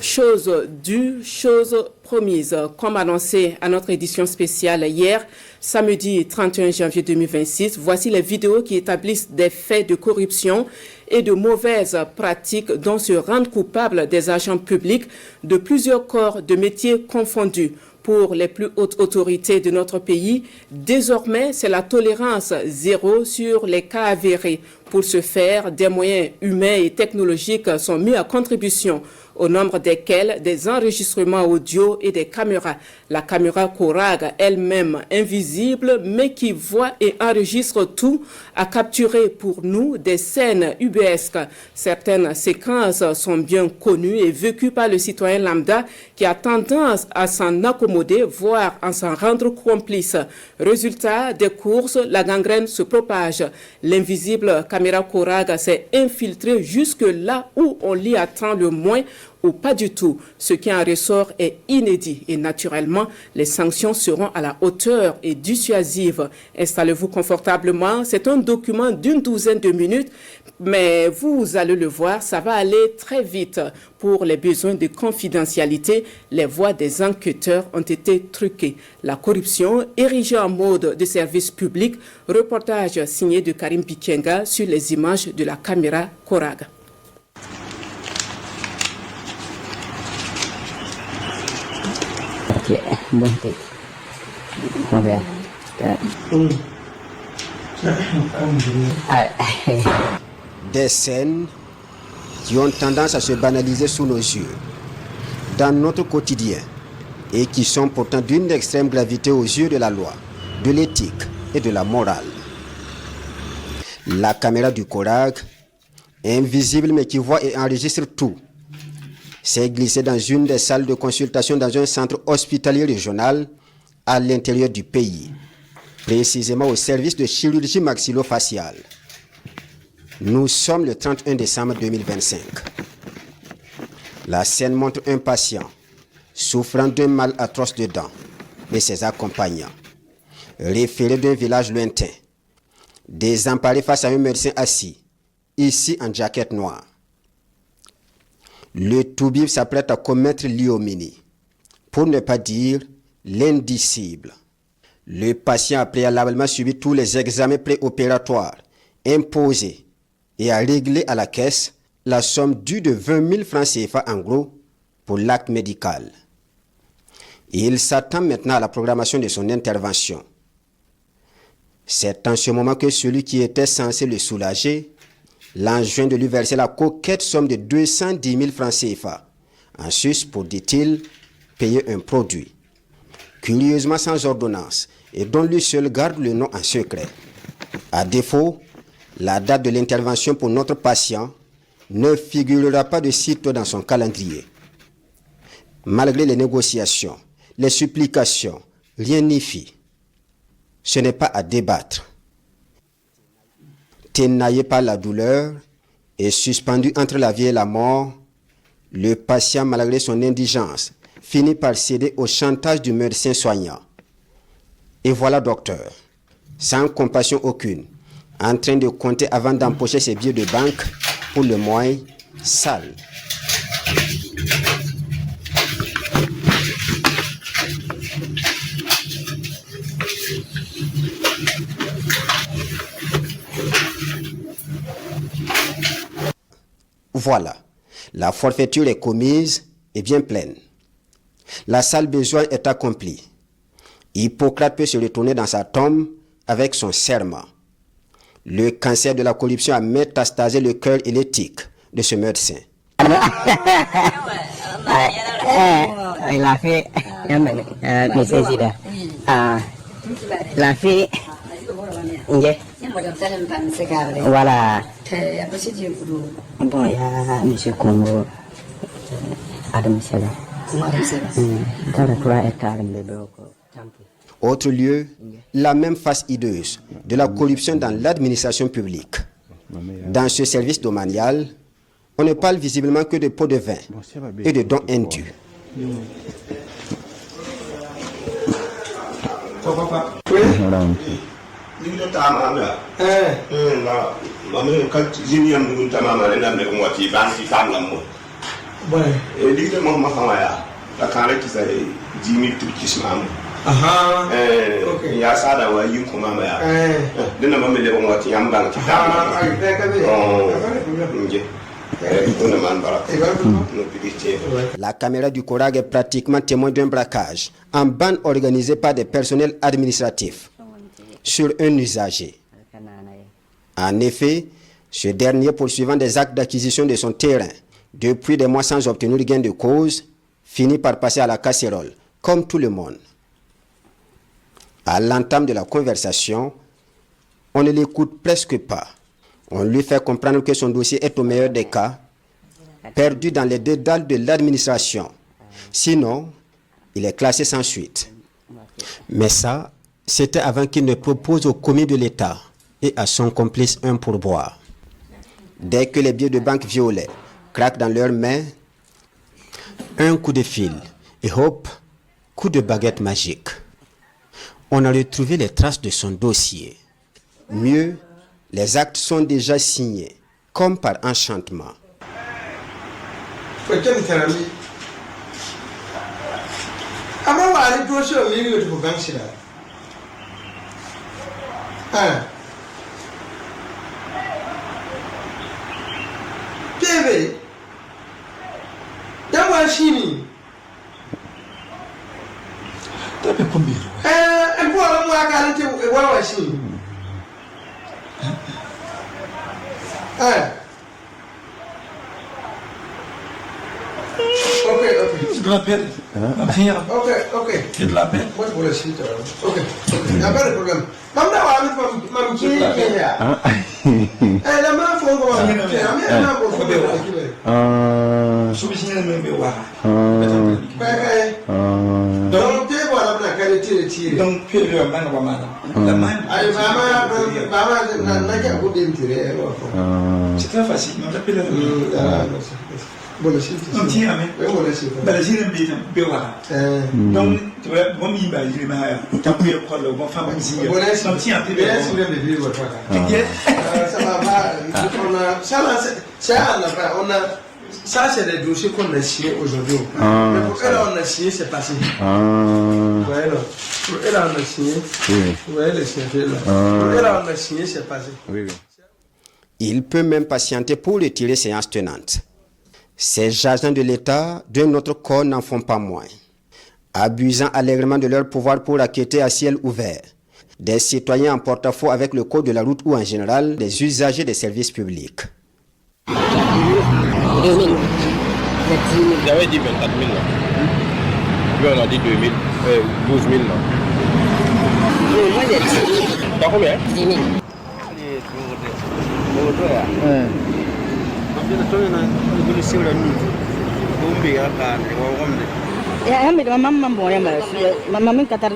Chose due, chose promise. Comme annoncé à notre édition spéciale hier, samedi 31 janvier 2026, voici les vidéos qui établissent des faits de corruption et de mauvaises pratiques dont se rendent coupables des agents publics de plusieurs corps de métiers confondus. Pour les plus hautes autorités de notre pays, désormais, c'est la tolérance zéro sur les cas avérés. Pour ce faire, des moyens humains et technologiques sont mis à contribution, au nombre desquels des enregistrements audio et des caméras. La caméra Corag, elle-même invisible, mais qui voit et enregistre tout, a capturé pour nous des scènes ubuesques. Certaines séquences sont bien connues et vécues par le citoyen lambda qui a tendance à s'en accommoder, voire à s'en rendre complice. Résultat des courses, la gangrène se propage. L'invisible caméra Corag s'est infiltrée jusque là où on l'y attend le moins ou pas du tout. Ce qui en ressort est inédit et naturellement, les sanctions seront à la hauteur et dissuasives. Installez-vous confortablement. C'est un document d'une douzaine de minutes, mais vous allez le voir, ça va aller très vite. Pour les besoins de confidentialité, les voix des enquêteurs ont été truquées. La corruption érigée en mode de service public. Reportage signé de Karim Bikenga sur les images de la caméra Corag. Des scènes qui ont tendance à se banaliser sous nos yeux, dans notre quotidien, et qui sont pourtant d'une extrême gravité aux yeux de la loi, de l'éthique et de la morale. La caméra du Corag, invisible mais qui voit et enregistre tout, s'est glissée dans une des salles de consultation dans un centre hospitalier régional à l'intérieur du pays, précisément au service de chirurgie maxillofaciale. Nous sommes le 31 décembre 2025. La scène montre un patient souffrant d'un mal atroce de dents et ses accompagnants, référés d'un village lointain, désemparés face à un médecin assis, ici en jaquette noire. Le toubib s'apprête à commettre l'ignominie, pour ne pas dire l'indicible. Le patient a préalablement subi tous les examens préopératoires imposés et a réglé à la caisse la somme due de 20 000 francs CFA en gros pour l'acte médical. Il s'attend maintenant à la programmation de son intervention. C'est en ce moment que celui qui était censé le soulager l'enjoint de lui verser la coquette somme de 210 000 francs CFA, en sus pour, dit-il, payer un produit, curieusement sans ordonnance, et dont lui seul garde le nom en secret. À défaut, la date de l'intervention pour notre patient ne figurera pas de sitôt dans son calendrier. Malgré les négociations, les supplications, rien n'y fit. Ce n'est pas à débattre. Ténaillé par la douleur et suspendu entre la vie et la mort, le patient, malgré son indigence, finit par céder au chantage du médecin soignant. Et voilà docteur, sans compassion aucune, en train de compter avant d'empocher ses billets de banque pour le mois sale. Voilà, la forfaiture est commise et bien pleine. La sale besoin est accomplie. Hippocrate peut se retourner dans sa tombe avec son serment. Le cancer de la corruption a métastasé le cœur et l'éthique de ce médecin. La fille, la fille, voilà. Bon, il y a M. Congo, Adam Sela. Autre lieu, la même face hideuse de la corruption dans l'administration publique. Dans ce service domanial, on ne parle visiblement que de pots de vin et de dons indus. Et lui, de mon mafamaya, la carré qui s'est 10 000 trucs qui se marrent. Il y a ça dans le yum comme mamaya. De ne me lever moi, tu as un banc. La caméra du Corag est pratiquement témoin d'un braquage en bande organisé par des personnels administratifs sur un usager. En effet, ce dernier, poursuivant des actes d'acquisition de son terrain depuis des mois sans obtenir gain de cause, finit par passer à la casserole, comme tout le monde. À l'entame de la conversation, on ne l'écoute presque pas. On lui fait comprendre que son dossier est au meilleur des cas perdu dans les dédales de l'administration. Sinon, il est classé sans suite. Mais ça, c'était avant qu'il ne propose au commis de l'État et à son complice un pourboire. Dès que les billets de banque violets craquent dans leurs mains, un coup de fil et hop, coup de baguette magique. On a retrouvé les traces de son dossier. Mieux, les actes sont déjà signés, comme par enchantement. De la peine. Ok. C'est de la peine. Moi, pour le site. Ok. Il n'y a pas de problème. Maman, maman, qui est là? La main, faut qu'on va. Donc, tu vois la qualité de tir. Donc, puis le man va mal. La main. Maman, n'a qu'à vous dire. C'est très facile. On l'appelle Bon, le site. on tient, mais. Bon, le site. Ben, j'ai un peu donc, tu vois, bon, il va dire, mais tu as pu prendre le bon femme ici. Bon, le site. On tient, tu bien sûr, les bébés, votre ça va, on a, ça, on a, ça, c'est des dossiers qu'on a signés aujourd'hui. Mais pour elle, on a signé, c'est passé. Vous voyez, là. Pour elle, on a signé. Vous voyez, les signatures, là. Pour elle, on a signé, c'est passé. Il peut même patienter pour retirer séance tenante. Ces agents de l'État d'un autre corps n'en font pas moins, abusant allègrement de leur pouvoir pour enquêter à ciel ouvert des citoyens en porte-à-faux avec le code de la route ou en général des usagers des services publics. J'avais dit 24 000 là. Lui on a dit 2 000, 12 000 là. Moi j'ai 10 000. T'as combien? 10 000. Ya ambil mama mambo ya mama mimi katar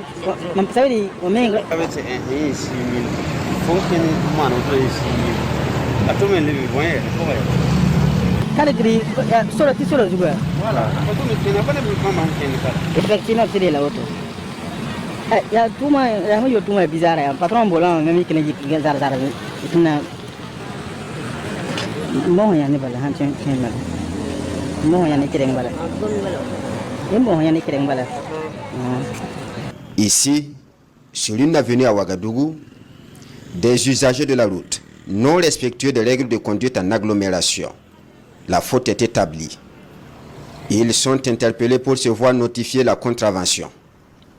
mama sawi wamenga avec c'est un 6 000 faut que nous mano to 6 000 atome le bien kala gri solo juga voilà faut que nous pas le mama ken kala effectivement c'est la auto ya tuma ya mo tuma bizarre ya patron bolan mimi kene zara tuna mo ya ne bala han chen mala mo ya ne kireng bala Ici, sur une avenue à Ouagadougou, des usagers de la route non respectueux des règles de conduite en agglomération. La faute est établie. Ils sont interpellés pour se voir notifier la contravention.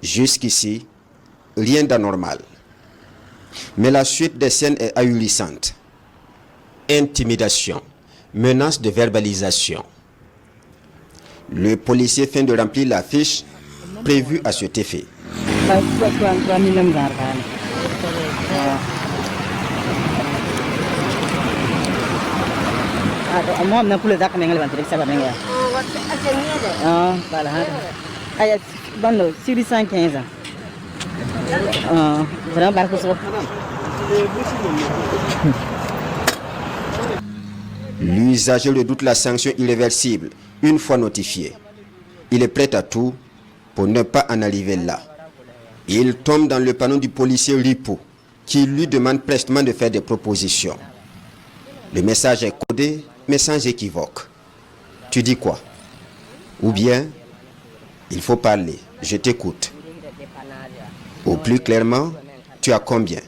Jusqu'ici, rien d'anormal. Mais la suite des scènes est ahurissante. Intimidation, menace de verbalisation. Le policier vient de remplir la fiche prévue à cet effet. L'usager redoute la sanction irréversible une fois notifié. Il est prêt à tout pour ne pas en arriver là. Il tombe dans le panneau du policier Ripo qui lui demande prestement de faire des propositions. Le message est codé mais sans équivoque. Tu dis quoi? Ou bien, il faut parler, je t'écoute. Ou plus clairement, tu as combien?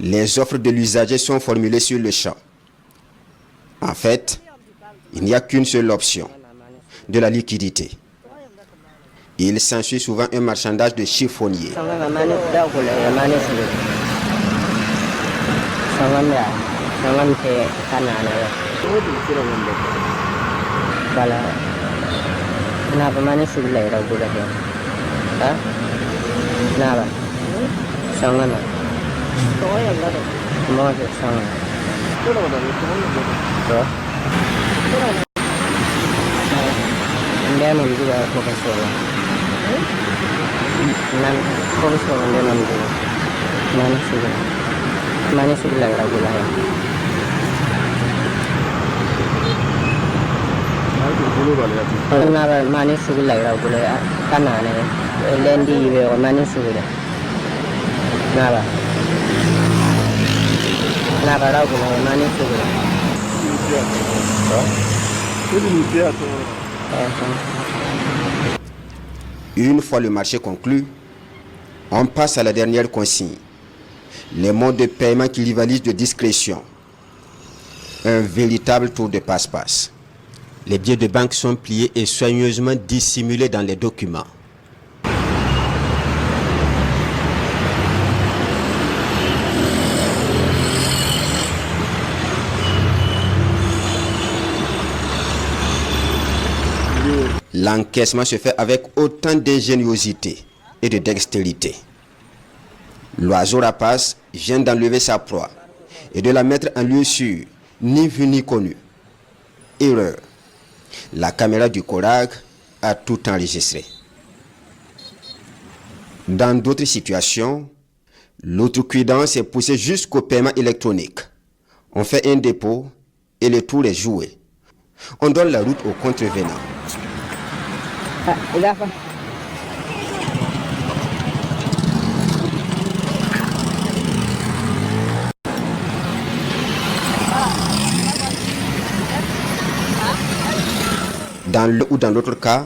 Les offres de l'usager sont formulées sur le champ. En fait, il n'y a qu'une seule option, de la liquidité. Il s'ensuit souvent un marchandage de chiffonnier. Une fois le marché conclu, on passe à la dernière consigne. Les modes de paiement qui rivalisent de discrétion. Un véritable tour de passe-passe. Les billets de banque sont pliés et soigneusement dissimulés dans les documents. L'encaissement se fait avec autant d'ingéniosité et de dextérité. L'oiseau rapace vient d'enlever sa proie et de la mettre en lieu sûr, ni vu ni connu. Erreur. La caméra du Corag a tout enregistré. Dans d'autres situations, l'outrecuidance est poussée jusqu'au paiement électronique. On fait un dépôt et le tour est joué. On donne la route aux contrevenants. Dans l'un ou dans l'autre cas,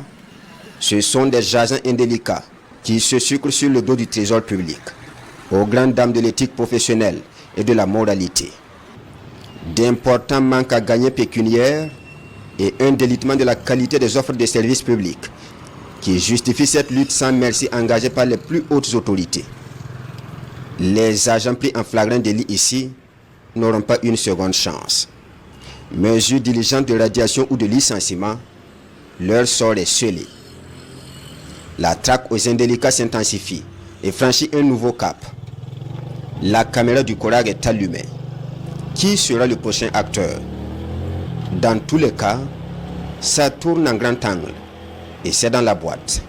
ce sont des agents indélicats qui se sucrent sur le dos du trésor public, aux grandes dames de l'éthique professionnelle et de la moralité. D'importants manques à gagner pécuniaires et un délitement de la qualité des offres de services publics qui justifie cette lutte sans merci engagée par les plus hautes autorités. Les agents pris en flagrant délit ici n'auront pas une seconde chance. Mesures diligentes de radiation ou de licenciement, leur sort est scellé. La traque aux indélicats s'intensifie et franchit un nouveau cap. La caméra du Corag est allumée. Qui sera le prochain acteur? Dans tous les cas, ça tourne en grand angle et c'est dans la boîte.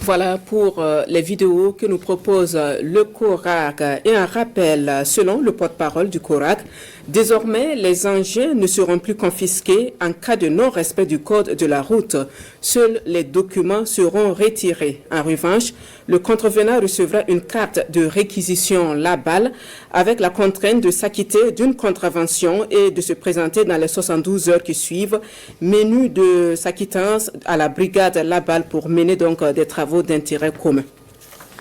Voilà pour les vidéos que nous propose le Corag. Et un rappel, selon le porte-parole du Corag, désormais les engins ne seront plus confisqués en cas de non-respect du code de la route. Seuls les documents seront retirés. En revanche, le contrevenant recevra une carte de réquisition Laballe avec la contrainte de s'acquitter d'une contravention et de se présenter dans les 72 heures qui suivent. Menu de sa quittance à la brigade Laballe pour mener donc des travaux d'intérêt commun.